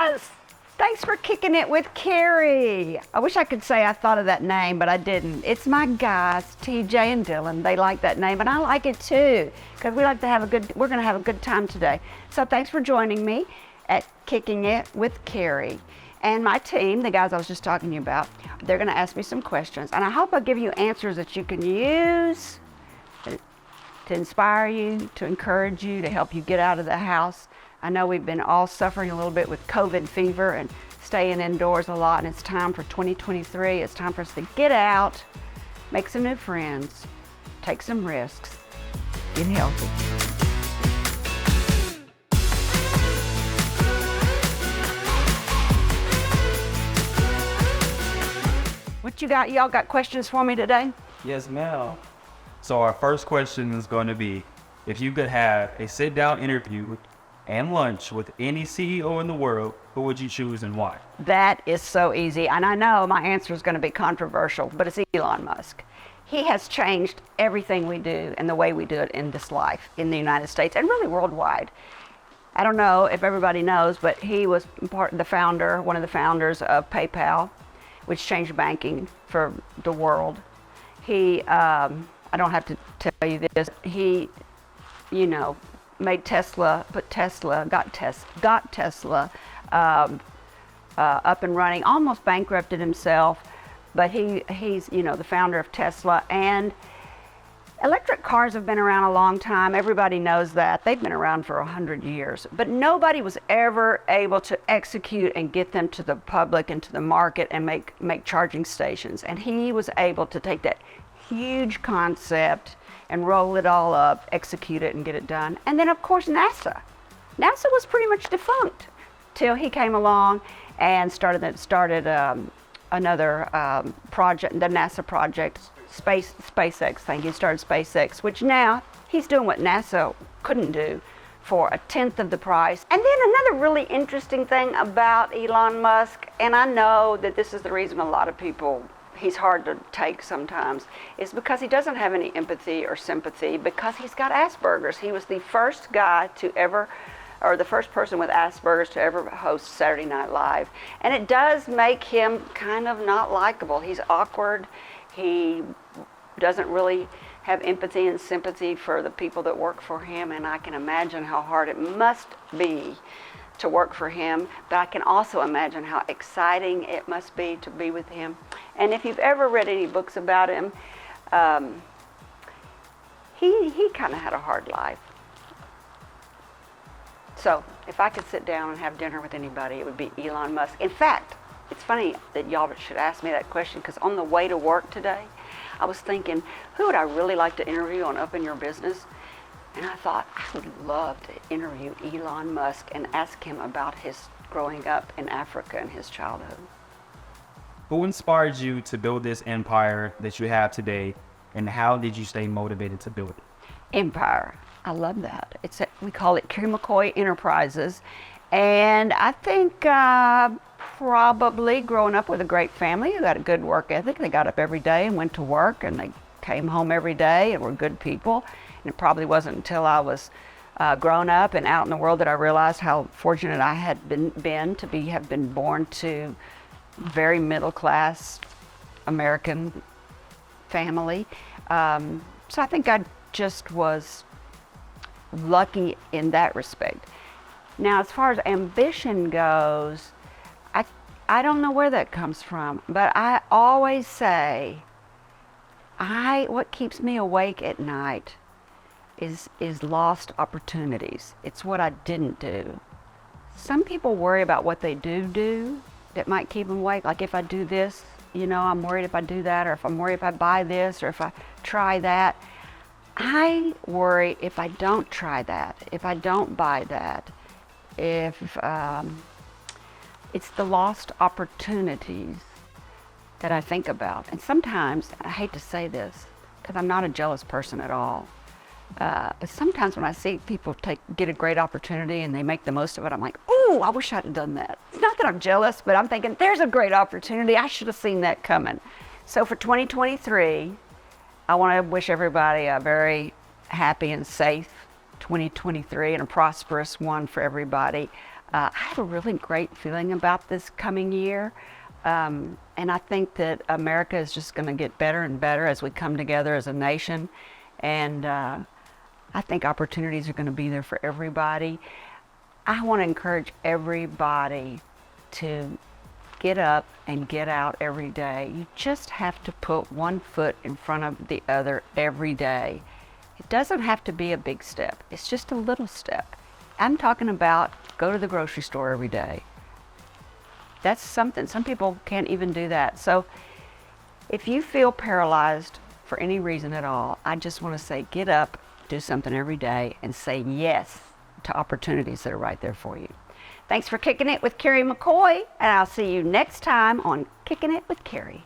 guys! Thanks for kicking it with Kerry. I wish I could say I thought of that name, but I didn't. It's my guys, TJ and Dylan. They like that name, and I like it too, because we're going to have a good time today. So thanks for joining me at Kicking It with Kerry. And my team, the guys I was just talking to you about, they're going to ask me some questions, and I hope I'll give you answers that you can use to inspire you, to encourage you, to help you get out of the house. I know we've been all suffering a little bit with COVID fever and staying indoors a lot, and it's time for 2023. It's time for us to get out, make some new friends, take some risks, get healthy. What you got? Y'all got questions for me today? Yes, ma'am. So our first question is going to be, if you could have a sit-down interview and lunch with any CEO in the world, who would you choose and why? That is so easy, and I know my answer is going to be controversial, but it's Elon Musk. He has changed everything we do and the way we do it in this life in the United States and really worldwide. I don't know if everybody knows, but he was one of the founders of PayPal, which changed banking for the world. He, I don't have to tell you this, he, made Tesla, got Tesla up and running, almost bankrupted himself, but he's the founder of Tesla. And electric cars have been around a long time. Everybody knows that. They've been around for 100 years, but nobody was ever able to execute and get them to the public and to the market and make charging stations. And he was able to take that huge concept and roll it all up, execute it, and get it done. And then, of course, NASA. NASA was pretty much defunct till he came along and started another project, the NASA project, SpaceX thing. He started SpaceX, which now he's doing what NASA couldn't do for a tenth of the price. And then another really interesting thing about Elon Musk, and I know that this is the reason a lot of people, he's hard to take sometimes, is because he doesn't have any empathy or sympathy, because he's got Asperger's. He was the first guy to ever, or the first person with Asperger's to ever host Saturday Night Live. And it does make him kind of not likable. He's awkward. He doesn't really have empathy and sympathy for the people that work for him, and I can imagine how hard it must be to work for him, but I can also imagine how exciting it must be to be with him. And if you've ever read any books about him, he kind of had a hard life. So if I could sit down and have dinner with anybody, it would be Elon Musk. In fact, it's funny that y'all should ask me that question, because on the way to work today, I was thinking, who would I really like to interview on Up in Your Business? And I thought, I would love to interview Elon Musk and ask him about his growing up in Africa and his childhood. Who inspired you to build this empire that you have today, and how did you stay motivated to build it? Empire. I love that. We call it Kerry McCoy Enterprises. And I think probably growing up with a great family who had a good work ethic. They got up every day and went to work, and they came home every day and were good people. And it probably wasn't until I was grown up and out in the world that I realized how fortunate I had been to have been born to very middle class American family. So I think I just was lucky in that respect. Now, as far as ambition goes, I don't know where that comes from, but I always say, what keeps me awake at night is lost opportunities. It's what I didn't do. Some people worry about what they do that might keep them awake. Like if I do this, I'm worried if I do that, or if I'm worried if I buy this, or if I try that. I worry if I don't try that, if I don't buy that, if it's the lost opportunities that I think about. And sometimes, I hate to say this, because I'm not a jealous person at all, but sometimes when I see people get a great opportunity and they make the most of it, I'm like, oh, I wish I'd have done that. It's not that I'm jealous, but I'm thinking, there's a great opportunity. I should have seen that coming. So for 2023, I want to wish everybody a very happy and safe 2023 and a prosperous one for everybody. I have a really great feeling about this coming year. And I think that America is just going to get better and better as we come together as a nation. And I think opportunities are going to be there for everybody. I want to encourage everybody to get up and get out every day. You just have to put one foot in front of the other every day. It doesn't have to be a big step. It's just a little step. I'm talking about go to the grocery store every day. That's something. Some people can't even do that. So if you feel paralyzed for any reason at all, I just want to say get up, do something every day, and say yes to opportunities that are right there for you. Thanks for kicking it with Kerry McCoy, and I'll see you next time on Kicking It with Kerry.